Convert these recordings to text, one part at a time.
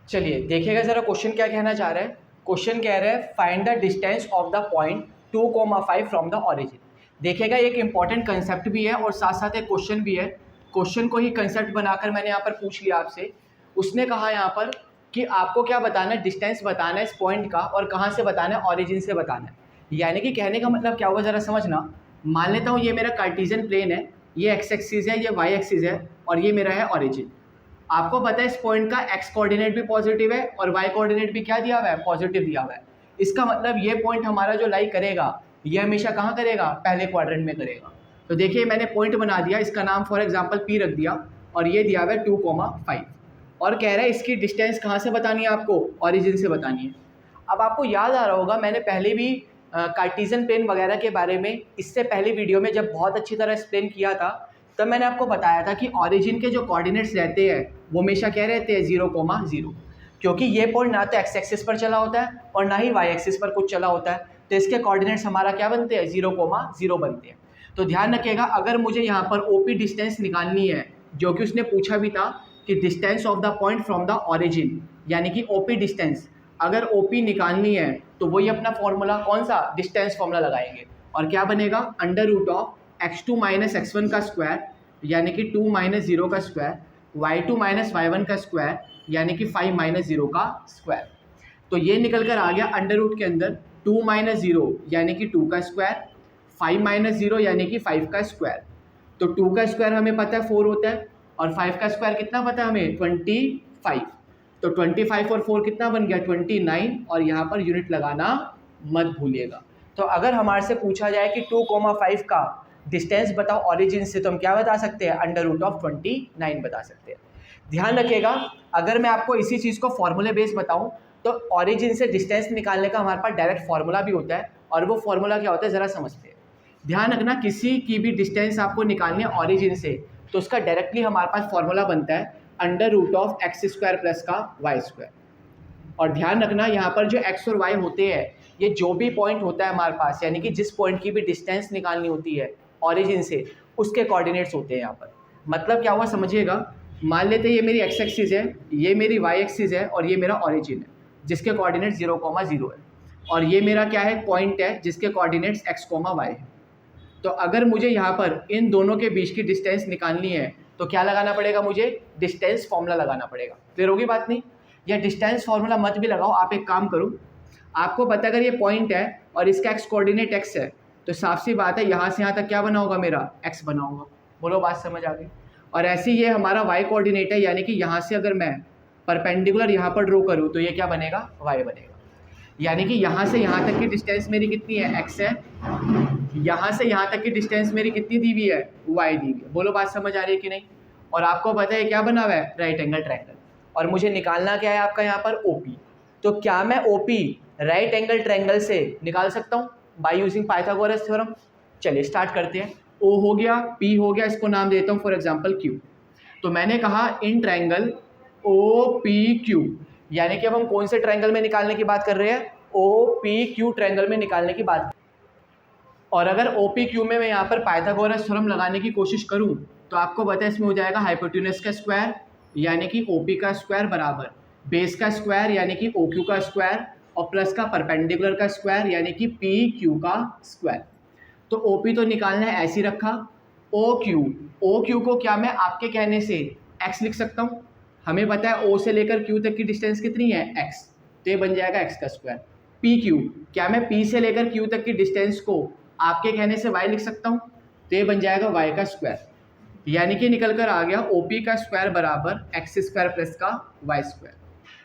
चलिए देखिएगा ज़रा क्वेश्चन क्या कहना चाह रहा है। क्वेश्चन कह रहा है find the distance of the point 2,5 from the origin. देखिएगा एक इंपॉर्टेंट कंसेप्ट भी है और साथ साथ एक क्वेश्चन भी है। क्वेश्चन को ही कंसेप्ट बनाकर मैंने यहाँ पर पूछ लिया आपसे। उसने कहा यहाँ पर कि आपको क्या बताना है, डिस्टेंस बताना है इस पॉइंट का और कहाँ से बताना है, ऑरिजिन से बताना है। यानी कि कहने का मतलब क्या होगा ज़रा समझना। मान लेता हूँ ये मेरा कार्टेशियन प्लेन है, ये एक्स एक्सिस है, ये वाई एक्सिस है और ये मेरा है ऑरिजिन। आपको पता है इस पॉइंट का एक्स कोऑर्डिनेट भी पॉजिटिव है और वाई कोऑर्डिनेट भी क्या दिया हुआ है, पॉजिटिव दिया हुआ है। इसका मतलब ये पॉइंट हमारा जो लाई करेगा ये हमेशा कहाँ करेगा, पहले क्वाड्रेंट में करेगा। तो देखिए मैंने पॉइंट बना दिया, इसका नाम फॉर एग्जांपल पी रख दिया और ये दिया हुआ है 2,5 और कह रहा है इसकी डिस्टेंस कहाँ से बतानी है, आपको ऑरिजिन से बतानी है। अब आपको याद आ रहा होगा मैंने पहले भी कार्टेशियन प्लेन वगैरह के बारे में इससे पहले वीडियो में जब बहुत अच्छी तरह एक्सप्लेन किया था, तब मैंने आपको बताया था कि ऑरिजिन के जो कोऑर्डिनेट्स रहते हैं वो हमेशा क्या रहते हैं, 0,0, क्योंकि ये पॉइंट ना तो एक्स एक्सिस पर चला होता है और ना ही वाई एक्सिस पर कुछ चला होता है, तो इसके कोऑर्डिनेट्स हमारा क्या बनते हैं, 0,0 बनते हैं। तो ध्यान रखिएगा, अगर मुझे यहाँ पर ओपी डिस्टेंस निकालनी है, जो कि उसने पूछा भी था कि distance of the point from the origin, यानी कि ओपी डिस्टेंस, अगर ओपी निकालनी है तो वही अपना फॉर्मूला कौन सा, डिस्टेंस फॉर्मूला लगाएंगे और क्या बनेगा, under root of x2 minus x1 का स्क्वायर यानी कि 2 माइनस 0 का स्क्वायर, y2 माइनस y1 का स्क्वायर यानी कि 5 माइनस 0 का स्क्वायर। तो ये निकल कर आ गया अंडर रूट के अंदर 2 माइनस 0 यानी कि 2 का स्क्वायर, 5 माइनस 0 यानी कि 5 का स्क्वायर। तो 2 का स्क्वायर हमें पता है 4 होता है और 5 का स्क्वायर कितना पता है हमें, 25। तो 25 और 4 कितना बन गया, 29, और यहाँ पर यूनिट लगाना मत भूलिएगा। तो अगर हमारे से पूछा जाए कि 2,5 का डिस्टेंस बताओ ऑरिजिन से, तो हम क्या बता सकते हैं, अंडर रूट ऑफ 29 बता सकते हैं। ध्यान रखिएगा, अगर मैं आपको इसी चीज़ को फॉर्मूले बेस बताऊं तो ऑरिजिन से डिस्टेंस निकालने का हमारे पास डायरेक्ट फार्मूला भी होता है, और वो फार्मूला क्या होता है ज़रा समझते हैं। ध्यान रखना, किसी की भी डिस्टेंस आपको निकालनी है ऑरिजिन से तो उसका डायरेक्टली हमारे पास फार्मूला बनता है under root of x square plus का वाई स्क्वायर। और ध्यान रखना यहाँ पर जो एक्स और वाई होते हैं, ये जो भी पॉइंट होता है हमारे पास, यानी कि जिस पॉइंट की भी डिस्टेंस निकालनी होती है ऑरिजिन से, उसके कोऑर्डिनेट्स होते हैं यहाँ पर। मतलब क्या हुआ समझिएगा, मान लेते हैं ये मेरी एक्स एक्सिस है, ये मेरी वाई एक्सिस है और ये मेरा ऑरिजिन है जिसके कोऑर्डिनेट 0,0 है, और ये मेरा क्या है, पॉइंट है जिसके कोऑर्डिनेट्स x, y है। तो अगर मुझे यहाँ पर इन दोनों के बीच की डिस्टेंस निकालनी है तो क्या लगाना पड़ेगा, मुझे डिस्टेंस फॉर्मूला लगाना पड़ेगा। क्लियर होगी बात नहीं, या डिस्टेंस फॉर्मूला मत भी लगाओ, आप एक काम करो, आपको पता अगर ये पॉइंट है और इसका एक्स कोऑर्डिनेट एक्स है तो साफ सी बात है यहाँ से यहाँ तक क्या बना होगा, मेरा एक्स बना होगा। बोलो बात समझ आ गई। और ऐसे ये हमारा वाई कोऑर्डिनेट है, यानी कि यहाँ से अगर मैं परपेंडिकुलर यहाँ पर ड्रॉ करूँ तो ये क्या बनेगा, वाई बनेगा। यानी कि यहाँ से यहाँ तक की डिस्टेंस मेरी कितनी है, एक्स है, यहाँ से यहाँ तक की डिस्टेंस मेरी कितनी दी हुई है, वाई दी हुई है। बोलो बात समझ आ रही है कि नहीं। और आपको पता है क्या बना हुआ है, राइट एंगल ट्रायंगल, और मुझे निकालना क्या है आपका यहाँ पर ओपी। तो क्या मैं ओपी राइट एंगल ट्रायंगल से निकाल सकता हूँ बाय यूजिंग पाइथागोरस थ्योरम। चलिए स्टार्ट करते हैं। ओ हो गया, पी हो गया, इसको नाम देता हूँ फॉर एग्जाम्पल क्यू। तो मैंने कहा in triangle O P Q, यानी कि अब हम कौन से ट्रायंगल में निकालने की बात कर रहे हैं, ओ पी क्यू ट्रायंगल में निकालने की बात। और अगर ओ पी क्यू में मैं यहाँ पर पाइथागोरस थ्योरम लगाने की कोशिश करूँ तो आपको पता है इसमें हो जाएगा हाइपोटेन्यूज का स्क्वायर यानी कि ओ पी का स्क्वायर बराबर बेस का स्क्वायर यानी कि ओ क्यू का स्क्वायर और प्लस का परपेंडिकुलर का स्क्वायर यानी कि पी क्यू का स्क्वायर। तो ओ पी तो निकालना है, ऐसे ही रखा। ओ क्यू को क्या मैं आपके कहने से एक्स लिख सकता हूँ, हमें पता है ओ से लेकर क्यू तक की डिस्टेंस कितनी है, एक्स, तो ये बन जाएगा एक्स का स्क्वायर। पी क्यू, क्या मैं पी से लेकर क्यू तक की डिस्टेंस को आपके कहने से वाई लिख सकता हूँ, तो ये बन जाएगा वाई का स्क्वायर। यानी कि निकल कर आ गया ओ पी का स्क्वायर बराबर एक्स स्क्वायर प्लस का वाई स्क्वायर।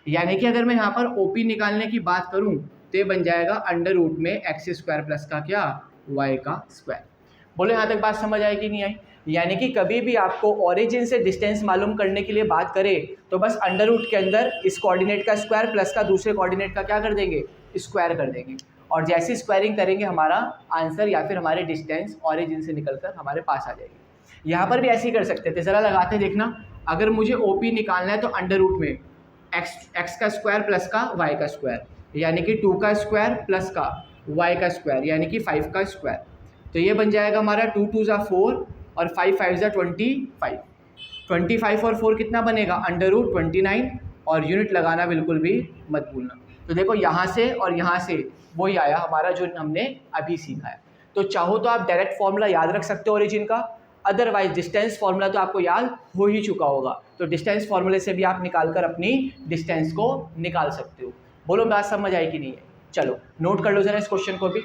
यानी कि अगर मैं यहाँ पर ओ पी निकालने की बात करूँ तो ये बन जाएगा अंडर रूट में एक्स स्क्वायर प्लस का क्या, वाई का स्क्वायर। बोलो यहाँ तक बात समझ आई कि नहीं आई। यानी कि कभी भी आपको ओरिजिन से डिस्टेंस मालूम करने के लिए बात करें तो बस अंडर रूट के अंदर इस कोऑर्डिनेट का स्क्वायर प्लस का दूसरे कोऑर्डिनेट का क्या कर देंगे, स्क्वायर कर देंगे, और जैसी स्क्वायरिंग करेंगे हमारा आंसर या फिर हमारी डिस्टेंस ओरिजिन से निकलकर हमारे पास आ जाएगी। यहाँ पर भी ऐसे ही कर सकते थे, ज़रा लगाते देखना। अगर मुझे ओ पी निकालना है तो अंडर रूट में एक्स का स्क्वायर प्लस का वाई का स्क्वायर यानी कि 2 का स्क्वायर प्लस का वाई का स्क्वायर यानी कि 5 का स्क्वायर। तो ये बन जाएगा हमारा 2 2 ज़ा 4 और 5 5 ज़ा 25। 25 और 4 कितना बनेगा, अंडर रूट 29, और यूनिट लगाना बिल्कुल भी मत भूलना। तो देखो यहाँ से और यहाँ से वही आया हमारा जो हमने अभी सीखा है। तो चाहो तो आप डायरेक्ट फॉर्मूला याद रख सकते हो ओरिजिन का, अदरवाइज डिस्टेंस फॉर्मूला तो आपको याद हो ही चुका होगा, तो डिस्टेंस फॉर्मूले से भी आप निकाल कर अपनी डिस्टेंस को निकाल सकते हो। बोलो बात समझ आई कि नहीं है? चलो नोट कर लो जरा इस क्वेश्चन को भी।